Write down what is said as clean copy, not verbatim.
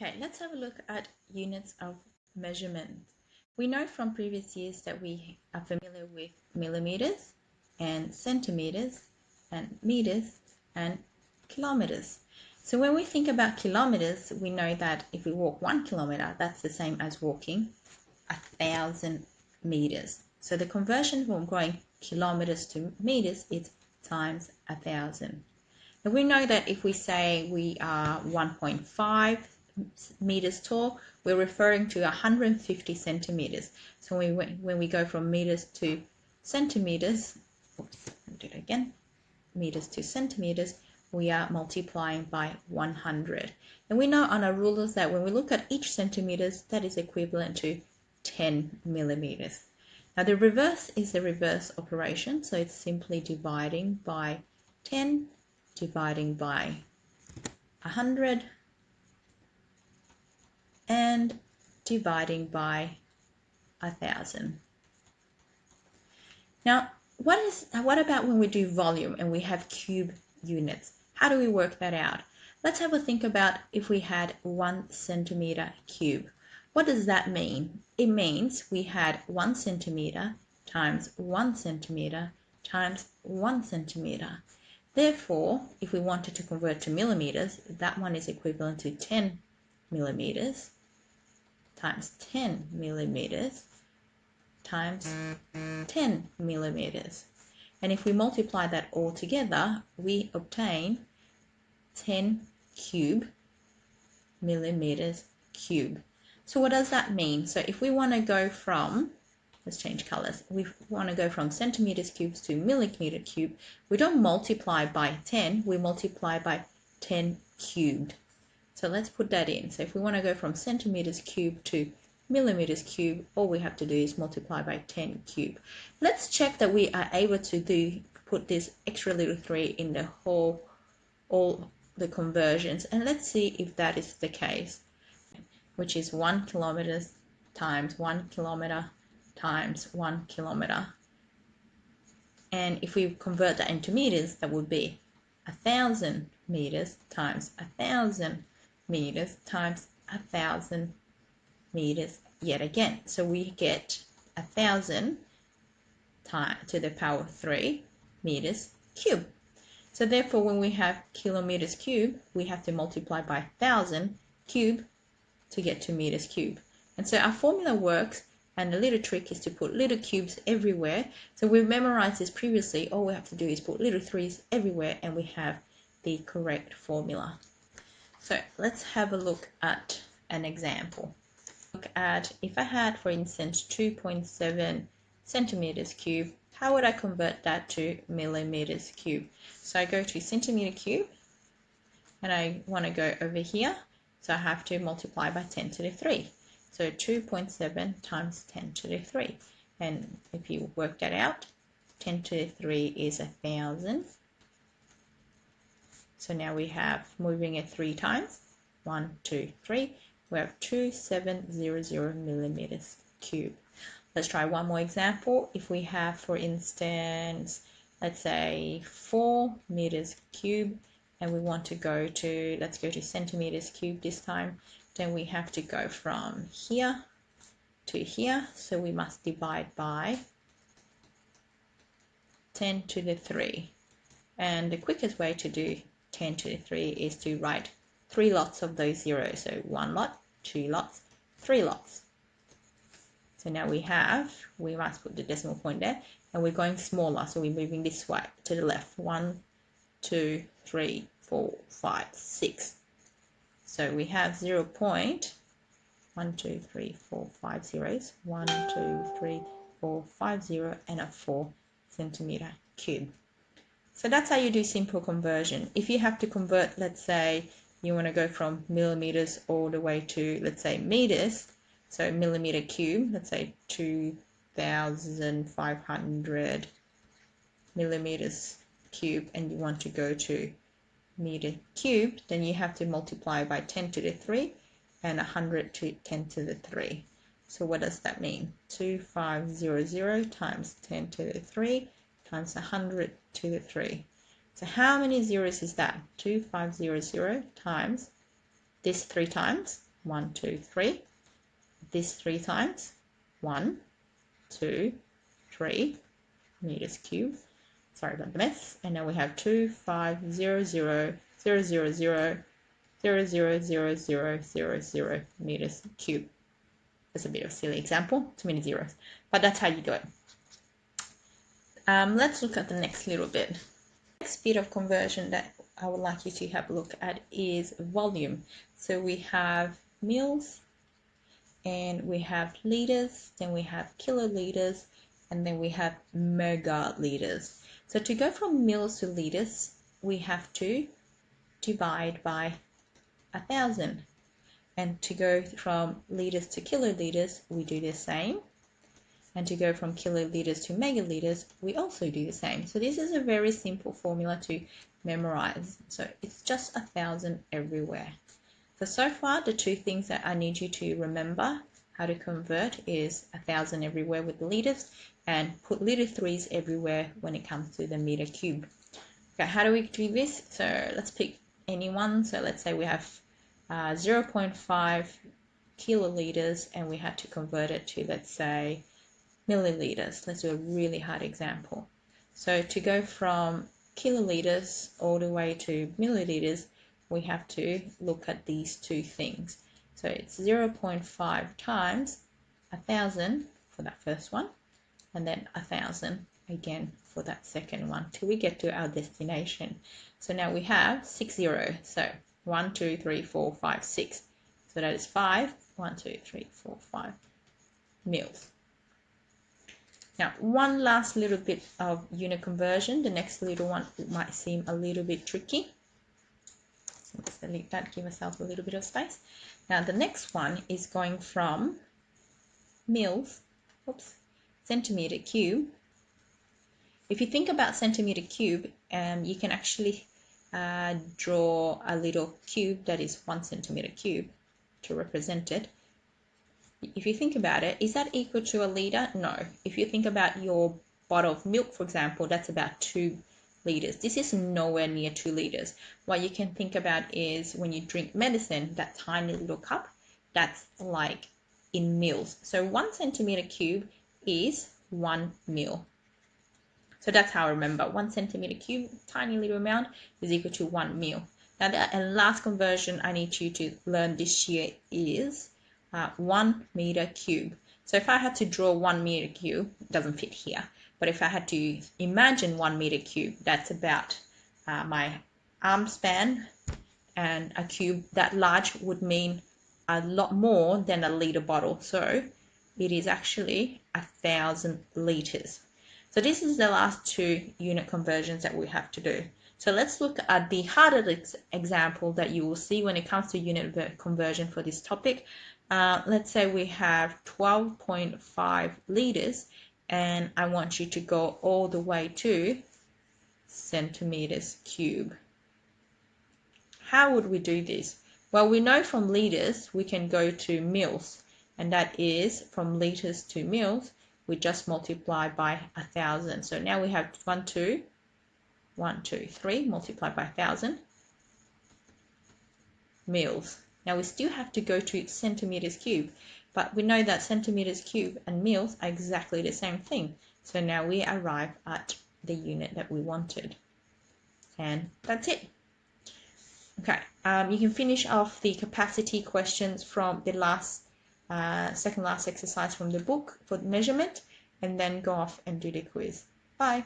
Okay, let's have a look at units of measurement. We know from previous years that we are familiar with millimeters and centimeters and meters and kilometers. So when we think about kilometers, we know that if we walk 1 kilometer, that's the same as walking 1,000 meters. So the conversion from going kilometers to meters is times 1,000. And we know that if we say we are 1.5 meters tall, we're referring to 150 centimeters. So when we go from meters to centimeters, oops, I'll do it again, meters to centimeters, we are multiplying by 100. And we know on our rulers that when we look at each centimeters, that is equivalent to 10 millimeters. Now the reverse is the reverse operation, so it's simply dividing by 10, dividing by 100, and dividing by 1,000. Now, what about when we do volume and we have cube units? How do we work that out? Let's have a think about if we had 1 centimeter cube. What does that mean? It means we had 1 centimeter times 1 centimeter times 1 centimeter. Therefore, if we wanted to convert to millimeters, that one is equivalent to 10 millimeters times 10 millimeters times 10 millimeters. And if we multiply that all together, we obtain 10 millimeters cube. So what does that mean? So if we want to go from, let's change colors, we want to go from centimeters cubes to millimeter cube, we don't multiply by 10, we multiply by 10 cubed. So let's put that in. So if we want to go from centimeters cube to millimeters cube, all we have to do is multiply by 10 cube. Let's check that we are able to put this extra little 3 in the whole, all the conversions, and let's see if that is the case, which is 1 kilometer times 1 kilometer times 1 kilometer. And if we convert that into meters, that would be 1,000 meters times 1,000 meters times 1,000 meters yet again. So we get 1,000 to the power 3 meters cube. So therefore, when we have kilometers cube, we have to multiply by 1,000 cube to get to meters cube. And so our formula works, and the little trick is to put little cubes everywhere. So we've memorized this previously. All we have to do is put little 3's everywhere, and we have the correct formula. So let's have a look at an example. Look at if I had, for instance, 2.7 centimeters cube, how would I convert that to millimeters cube? So I go to centimeter cube, and I want to go over here, so I have to multiply by 10 to the 3. So 2.7 times 10 to the 3. And if you work that out, 10 to the 3 is 1,000. So now we have, moving it 3 times, 1, 2, 3, we have 2,700 millimeters cube. Let's try one more example. If we have, for instance, let's say 4 meters cube, and we want to go to, let's go to centimeters cube this time, then we have to go from here to here. So we must divide by 10 to the 3. And the quickest way to do 10 to the 3 is to write 3 lots of those zeros. So 1 lot, 2 lots, 3 lots. So now we must put the decimal point there, and we're going smaller, so we're moving this way to the left. 1, 2, 3, 4, 5, 6. So we have 0.1, 2, 3, 4, 5 zeros. 1, 2, 3, 4, 5 0, and a 4 centimeter cube. So that's how you do simple conversion. If you have to convert, let's say you want to go from millimeters all the way to, let's say, meters, so millimeter cube, let's say 2,500 millimeters cube, and you want to go to meter cube, then you have to multiply by 10 to the 3 and 100 to 10 to the 3. So what does that mean? 2,500 times 10 to the 3 times 100 to the 3. So how many zeros is that? 2,500 times this 3 times, 1, 2, 3. This 3 times. 1, 2, 3 meters cubed. Sorry about the mess. And now we have 2, 5, 0, 0, 0, 0, 0, 0, 0, 0, 0, 0, 0 meters cubed. That's a bit of a silly example, too many zeros, but that's how you do it. Let's look at the next little bit. The next bit of conversion that I would like you to have a look at is volume. So we have mils, and we have liters, then we have kiloliters, and then we have megaliters. So to go from mils to liters, we have to divide by 1,000. And to go from liters to kiloliters, we do the same. And to go from kiloliters to megaliters, we also do the same. So this is a very simple formula to memorize. So it's just 1,000 everywhere. So far, the two things that I need you to remember how to convert is 1,000 everywhere with the liters, and put liter threes everywhere when it comes to the meter cube. Okay, how do we do this? So let's pick any one. So let's say we have 0.5 kiloliters, and we have to convert it to, let's say, milliliters. Let's do a really hard example. So to go from kiloliters all the way to milliliters, we have to look at these two things. So it's 0.5 times 1,000 for that first one, and then 1,000 again for that second one, till we get to our destination. So now we have 6 zeros. So 1, 2, 3, 4, 5, 6. So that is 5. 1, 2, 3, 4, 5 mils. Now, one last little bit of unit conversion. The next little one might seem a little bit tricky. Let's delete that, give ourselves a little bit of space. Now, the next one is going from mils, centimeter cube. If you think about centimeter cube, you can actually draw a little cube that is 1 centimeter cube to represent it. If you think about it, is that equal to a liter? No. If you think about your bottle of milk, for example, that's about 2 liters. This is nowhere near 2 liters. What you can think about is when you drink medicine, that tiny little cup, that's like in mils. So 1 centimeter cube is 1 mil. So that's how I remember. 1 centimeter cube, tiny little amount, is equal to 1 mil. Now the last conversion I need you to learn this year is 1 meter cube. So if I had to draw 1 meter cube, it doesn't fit here, but if I had to imagine 1 meter cube, that's about my arm span, and a cube that large would mean a lot more than a liter bottle. So it is actually 1,000 liters. So this is the last two unit conversions that we have to do. So let's look at the harder example that you will see when it comes to unit conversion for this topic. Let's say we have 12.5 liters, and I want you to go all the way to centimeters cube. How would we do this? Well, we know from liters we can go to mils, and that is from liters to mils, we just multiply by 1,000. So now we have 1, 2, 3 multiplied by 1,000 mils. Now we still have to go to centimeters cube, but we know that centimeters cube and mils are exactly the same thing. So now we arrive at the unit that we wanted. And that's it. Okay, you can finish off the capacity questions from the last, second last exercise from the book for the measurement, and then go off and do the quiz. Bye.